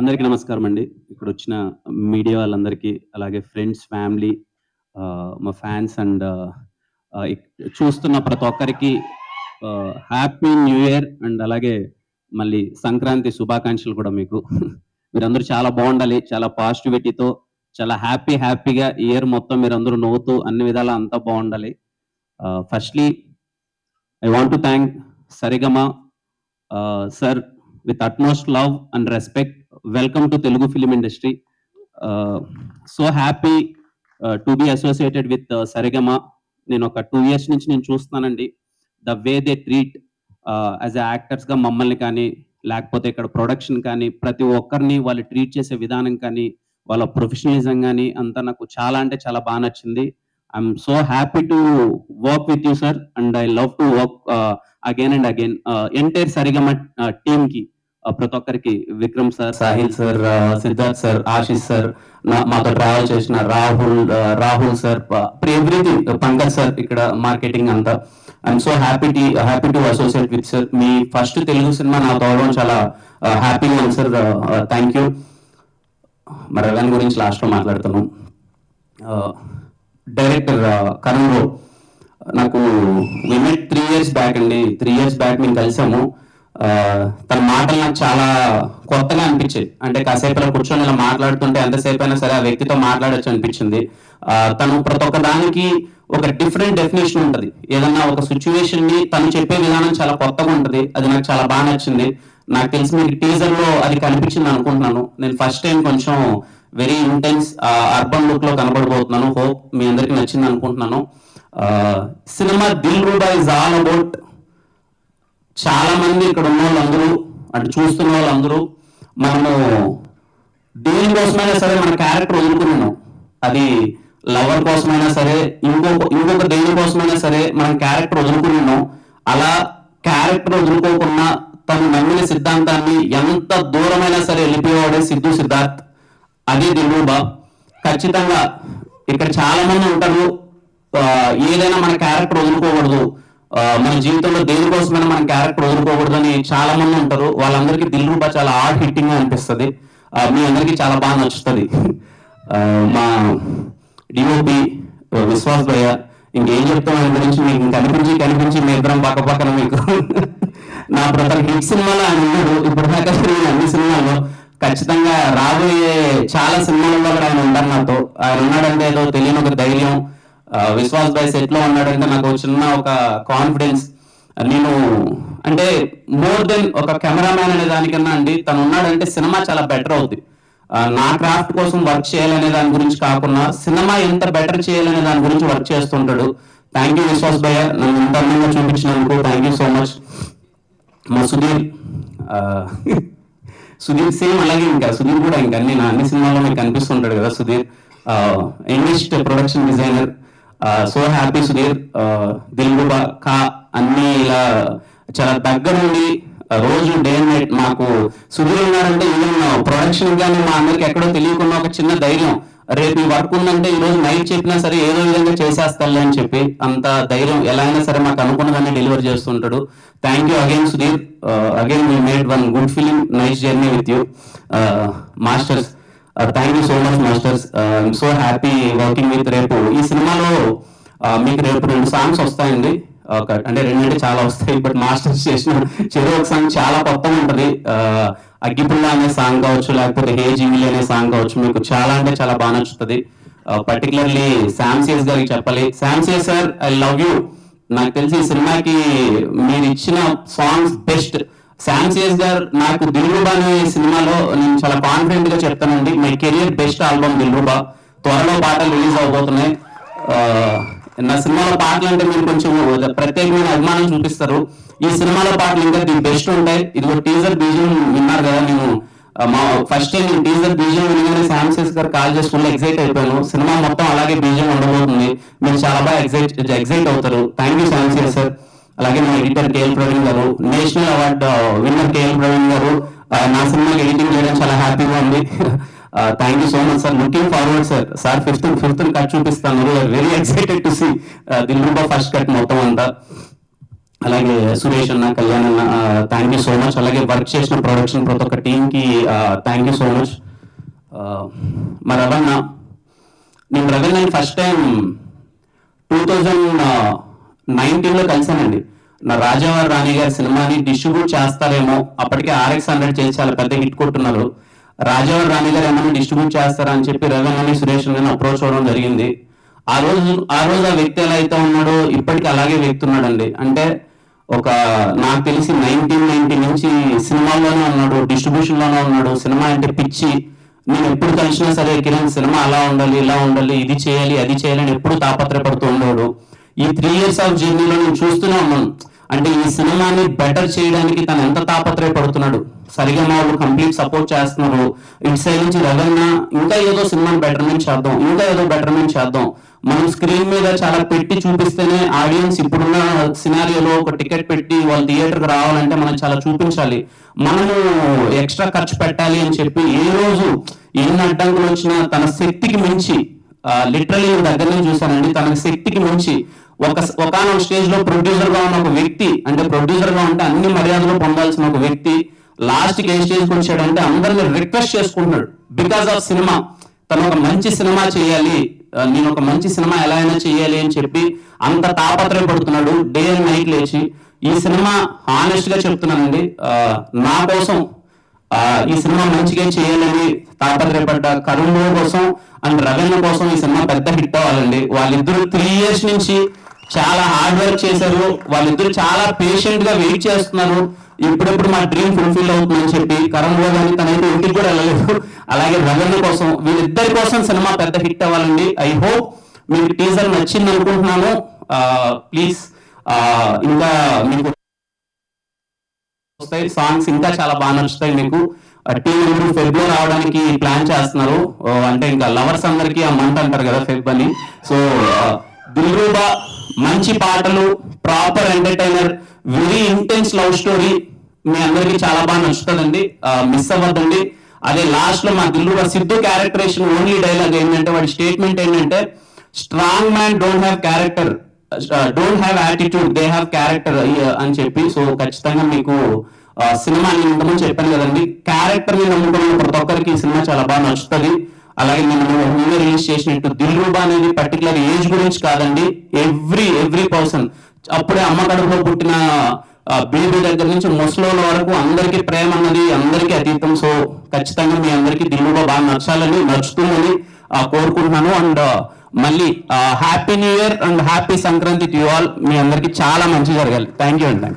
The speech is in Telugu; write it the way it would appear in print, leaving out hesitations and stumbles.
అందరికీ నమస్కారం అండి. ఇక్కడ వచ్చిన మీడియా వాళ్ళందరికీ, అలాగే ఫ్రెండ్స్, ఫ్యామిలీ, మా ఫ్యాన్స్ అండ్ చూస్తున్న ప్రతి ఒక్కరికి హ్యాపీ న్యూ ఇయర్ అండ్ అలాగే మళ్ళీ సంక్రాంతి శుభాకాంక్షలు కూడా మీకు. మీరందరూ చాలా బాగుండాలి, చాలా పాజిటివిటీతో, చాలా హ్యాపీగా ఇయర్ మొత్తం మీరందరూ నవ్వుతూ అన్ని విధాలా అంతా బాగుండాలి. Firstly I want to thank Sarigama sir with utmost love and respect. Welcome to Telugu film industry. So happy to be associated with Sarigama. నేను ఒక 2 years నుంచి నేను చూస్తున్నానండి. The way they treat as a యాక్టర్స్గా మమ్మల్ని కానీ, లేకపోతే ఇక్కడ ప్రొడక్షన్ కానీ, ప్రతి ఒక్కరిని వాళ్ళు ట్రీట్ చేసే విధానం కానీ, వాళ్ళ ప్రొఫెషనలిజం కానీ అంతా నాకు చాలా అంటే చాలా బాగా నచ్చింది. I'm so happy to work with you sir and I love to work again and again. Entire Saregama టీమ్కి, ప్రతి ఒక్కరికి, Vikram sir, Sahil sir, Siddharth sir, Ashish sir, మాతో ట్రావెల్ చేసిన Rahul sir, everything, Pankaj sir, ఇక్కడ మార్కెటింగ్ అంతా. I'm so happy to associate with sir. మీ ఫస్ట్ తెలుగు సినిమా నాతో అవడం చాలా హ్యాపీగా ఉంది సార్. Thank you. మరి రవన్ గురించి లాస్ట్లో మాట్లాడుతాను. డైరెక్టర్ కరణ్ రావు, నాకు వి మెట్ 3 years బ్యాక్ అండి. 3 years బ్యాక్ మేము కలిసాము. తన మాటలు నాకు చాలా కొత్తగా అనిపించాయి. అంటే కాసేపు కూర్చొని ఇలా మాట్లాడుతుంటే ఎంతసేపు అయినా సరే ఆ వ్యక్తితో మాట్లాడచ్చు అనిపించింది. తను ప్రతి ఒక్క దానికి ఒక డిఫరెంట్ డెఫినేషన్ ఉంటుంది. ఏదన్నా ఒక సిచ్యువేషన్ ని తను చెప్పే విధానం చాలా కొత్తగా ఉంటుంది. అది నాకు చాలా బాగా నచ్చింది. నాకు తెలిసి మీకు టీజర్ లో అది కనిపించింది అనుకుంటున్నాను. నేను ఫస్ట్ టైం కొంచెం వెరీ ఇంటెన్స్ అర్బన్ లుక్ లో కనబడబోతున్నాను. హోప్ మీ అందరికి నచ్చింది అనుకుంటున్నాను. Cinema Dilruba is all about, చాలా మంది ఇక్కడ ఉన్న వాళ్ళందరూ, అంటే చూస్తున్న వాళ్ళందరూ, మనము దేనికోసమైనా సరే మన క్యారెక్టర్ వదులుకున్నాం. అది లవర్ కోసమైనా సరే, ఇంకొక దేనికోసమైనా సరే మనం క్యారెక్టర్ వదులుకున్నాం. అలా క్యారెక్టర్ వదులుకోకుండా తను నమ్మిన సిద్ధాంతాన్ని ఎంత దూరమైనా సరే వెళ్ళిపోయేవాడే సిద్ధార్థ్. అదే దిల్రూబా. ఖచ్చితంగా ఇక్కడ చాలా మంది ఉంటారు, ఏదైనా మన క్యారెక్టర్ వదులుకోకూడదు, మన జీవితంలో దేనికోసమైనా మన క్యారెక్టర్ వదులుకోకూడదు అని చాలా మంది ఉంటారు. వాళ్ళందరికీ దిల్రూబా చాలా హార్డ్ హిట్టింగ్ గా అనిపిస్తుంది. మీ అందరికీ చాలా బాగా నచ్చుతుంది. మా డిఓపి విశ్వాస్ భయ్య, ఇంకేం చెప్తాం ఆయన గురించి, మీకు కనిపించి మీ ఇద్దరం పక్కన మీకు నా ప్రతి హిట్ సినిమాలో ఆయన ఉన్నాడు. ఇప్పుడు దాకా అన్ని సినిమాల్లో ఖచ్చితంగా రాబోయే చాలా సినిమాలలో కూడా ఆయన ఉంటారు నాతో. ఆయన ఉన్నాడంటే ఏదో తెలియని ఒక ధైర్యం. విశ్వాస్ భాయ్ సెట్ లో ఉన్నాడంటే నాకు చిన్న ఒక కాన్ఫిడెన్స్. నేను అంటే మోర్ దెన్ ఒక కెమెరామ్యాన్ అనే దానికన్నా అండి, తను ఉన్నాడంటే సినిమా చాలా బెటర్ అవుతుంది. నా క్రాఫ్ట్ కోసం వర్క్ చేయాలనే దాని గురించి కాకుండా సినిమా ఎంత బెటర్ చేయాలనే దాని గురించి వర్క్ చేస్తుంటాడు. థ్యాంక్ యూ విశ్వాస్ భయ్య, నన్ను ఇంత అందంగా చూపించినందుకు థ్యాంక్ యూ సో మచ్. మా సుధీర్ సేమ్ అలాగే, ఇంకా సుధీర్ కూడా ఇంకా అన్ని సినిమాల్లో మీకు కనిపిస్తుంటాడు కదా Sudheer. English production designer. So happy Sudheer. Dilruba కా అన్ని ఇలా చాలా దగ్గరుండి రోజు డే అండ్ నైట్ మాకు సుధీర్ ఉన్నారంటే ఈవెన్ ప్రొడక్షన్ కానీ మా అందరికి ఎక్కడో తెలియకుండా ఒక చిన్న ధైర్యం, రేపు ఈ వర్క్ ఉందంటే ఈ రోజు నైట్ చెప్పినా సరే ఏదో విధంగా చేసేస్తాలే అని చెప్పి అంత ధైర్యం, ఎలా అయినా సరే మాకు అనుకున్నదాన్ని డెలివర్ చేస్తుంటాడు. Thank you again Sudheer. Again we made one good film, nice journey with you. Masters, thank you so much masters. I'm so happy working with. రేపు ఈ సినిమాలో మీకు రేపు 2 సాంగ్స్ వస్తాయండి. అంటే 2 అంటే చాలా వస్తాయి, బట్ మాస్టర్స్ చేసిన చెరువు ఒక సాంగ్ చాలా కొత్తగా ఉంటుంది. అగ్గిపుల్ల అనే సాంగ్ కావచ్చు, లేకపోతే హే జీవిలి అనే సాంగ్ కావచ్చు, మీకు చాలా అంటే చాలా బాగా నచ్చుతుంది. పర్టికులర్లీ శామ్సియస్ గారికి చెప్పాలి. శామ్సియస్ సార్, ఐ లవ్ యూ. నాకు తెలిసి ఈ సినిమాకి మీరు ఇచ్చిన సాంగ్స్ బెస్ట్. శామ్సియస్ గారు నాకు దిల్రూబా అనే సినిమాలో నేను చాలా కాన్ఫిడెంట్ గా చెప్తానండి, my career best album Dilruba. త్వరలో పాటలు రిలీజ్ అవబోతున్నాయి. నా సినిమాలో పాటలు అంటే మీరు కొంచెం ప్రత్యేకమైన అభిమానం చూపిస్తారు. ఈ సినిమాలో పాటలు ఇంకా ది బెస్ట్ ఉంటాయి. ఇదిగో టీజర్ బీజియం విన్నారు కదా. నేను మా ఫస్ట్ టైం నేను టీజర్ బీజియం వినగానే శామ్సియస్ గారు కాల్ చేసి ఫుల్ ఎక్సైట్ అయిపోయాను. సినిమా మొత్తం అలాగే బీజియం ఉండబోతుంది. మీరు చాలా బాగా ఎక్సైట్ అవుతారు. Thank you Sam CS sir. అలాగే మా ఎడిటర్ కేఎల్ ప్రవీణ్ గారు, national award winner KL Praveen గారు, నా సినిమాకి ఎడిటింగ్ చేయడం చాలా హ్యాపీగా ఉంది. Thank you so much sir. Looking forward sir. Sir fifth cut చూపిస్తాను. Very excited to see Dilruba first cut మొత్తం అంతా. అలాగే సురేష్ అన్న, కళ్యాణ్ అన్న, థ్యాంక్ యూ సో మచ్. అలాగే వర్క్ చేసిన ప్రొడక్షన్ ప్రతి ఒక్క టీంకి థ్యాంక్ యూ సో మచ్. మా రవణ, నేను రవీణని ఫస్ట్ టైం 2019లో కలిసానండి. నా రాజావారి రాణి గారి సినిమాని డిస్ట్రిబ్యూట్ చేస్తారేమో, అప్పటికే RX100 చేసి చాలా పెద్ద హిట్ కొట్టున్నారు. రాజావారి రాణి గారు ఏమన్నా డిస్ట్రిబ్యూట్ చేస్తారా అని చెప్పి రవీణని, సురేష్ అని అప్రోచ్ అవ్వడం జరిగింది. ఆ రోజు ఆ వ్యక్తి ఎలా అయితే ఉన్నాడో ఇప్పటికీ అలాగే వ్యక్తి ఉన్నాడండి. అంటే నాకు తెలిసి 1990 నుంచి సినిమాల్లోనే ఉన్నాడు, డిస్ట్రిబ్యూషన్లోనే ఉన్నాడు. సినిమా అంటే పిచ్చి. నేను ఎప్పుడు కలిసినా సరే కిరణ్ సినిమా అలా ఉండాలి, ఇలా ఉండాలి, ఇది చేయాలి, అది చేయాలి అని ఎప్పుడు తాపత్రపడుతూ ఉన్నాడు. ఈ 3 years ఆఫ్ జర్నీలో నేను చూస్తూనే ఉన్నాను. అంటే ఈ సినిమాని బెటర్ చేయడానికి తను ఎంత తాపత్రయపడుతున్నాడు. సరిగా వాళ్ళు కంప్లీట్ సపోర్ట్ చేస్తున్నారు. ఇటు సైడ్ నుంచి రవణ ఇంకా ఏదో సినిమాని బెటర్మెంట్ చేద్దాం, ఇంకా ఏదో బెటర్మెంట్ చేద్దాం. మనం స్క్రీన్ మీద చాలా పెట్టి చూపిస్తేనే ఆడియన్స్ ఇప్పుడున్న సినారియోలో ఒక టికెట్ పెట్టి వాళ్ళ థియేటర్కి రావాలంటే మనం చాలా చూపించాలి. మనము ఎక్స్ట్రా ఖర్చు పెట్టాలి అని చెప్పి ఏ రోజు ఎన్ని అడ్డంకులు వచ్చినా తన శక్తికి మించి, లిటరలీ దగ్గర నుంచి చూశానండి, తన శక్తికి మించి ఒకనొక స్టేజ్ లో ప్రొడ్యూసర్ గా ఉన్న ఒక వ్యక్తి, అంటే ప్రొడ్యూసర్ గా ఉంటే అన్ని మర్యాదలు పొందాల్సిన ఒక వ్యక్తి లాస్ట్ కి ఏ స్టేజ్కి వచ్చాడంటే అందరిని రిక్వెస్ట్ చేసుకుంటున్నాడు. బికాస్ ఆఫ్ సినిమా, తను ఒక మంచి సినిమా చేయాలి, నేను ఒక మంచి సినిమా ఎలా అయినా చేయాలి అని చెప్పి అంత తాపత్రయపడుతున్నాడు. డే అండ్ నైట్ లేచి ఈ సినిమా హానెస్ట్ గా చెప్తున్నానండి, నా కోసం ఈ సినిమా మంచిగా చేయాలని తాపత్రయపడ్డ కరుణ్ కోసం అండ్ రవీణ కోసం ఈ సినిమా పెద్ద హిట్ అవ్వాలండి. వాళ్ళిద్దరు 3 years నుంచి చాలా హార్డ్ వర్క్ చేశారు. వాళ్ళిద్దరు చాలా పేషెంట్ గా వెయిట్ చేస్తున్నారు. ఇప్పుడెప్పుడు మా డ్రీమ్ ఫుల్ఫిల్ అవుతుందని చెప్పి కరణ్ కానీ తనైతే ఇంటికి కూడా వెళ్ళలేదు. అలాగే రవీణ కోసం, వీళ్ళిద్దరి కోసం సినిమా పెద్ద హిట్ అవ్వాలండి. ఐ హోప్ మీకు టీజర్ నచ్చింది అనుకుంటున్నాను. ప్లీజ్ ఇంకా మీకు వస్తాయి సాంగ్స్, ఇంకా చాలా బాగా నచ్చుతాయి మీకు. టీం ఫెబ్ లో రావడానికి ప్లాన్ చేస్తున్నారు. అంటే ఇంకా లవర్స్ అందరికీ ఆ మంత్ అంటారు కదా ఫెబ్ అని. సో దిల్రూబా మంచి పాటలు, proper entertainer, very intense love story మీ అందరికి చాలా బాగా నచ్చుతుందండి. మిస్ అవ్వద్దండి. అదే లాస్ట్ లో మా Dilruba Siddhu characterization only dialogue ఏంటంటే, వాడి స్టేట్మెంట్ ఏంటంటే, strong man don't have character, don't have attitude, they have character అని చెప్పి. సో ఖచ్చితంగా మీకు సినిమా నేను ఇంతకుముందు చెప్పాను కదండి, క్యారెక్టర్ ని నమ్ముకున్న ప్రతి ఒక్కరికి ఈ సినిమా చాలా బాగా నచ్చుతుంది. అలాగే నేను మూవీ రిలీజ్ చేసినట్టు దిల్రూబా అనేది పర్టికులర్ ఏజ్ గురించి కాదండి, ఎవ్రీ పర్సన్, అప్పుడే అమ్మ కడుపులో పుట్టిన బేబీ దగ్గర నుంచి ముసలోళ్ళ వరకు అందరికీ ప్రేమ అన్నది అందరికీ అతీతం. సో ఖచ్చితంగా మీ అందరికీ దిల్రూబా బాగా నచ్చుతుందని కోరుకుంటున్నాను. అండ్ మళ్ళీ happy new year and happy Sankranti to you all. మీ అందరికీ చాలా మంచి జరగాలి. థ్యాంక్ యూ అండి.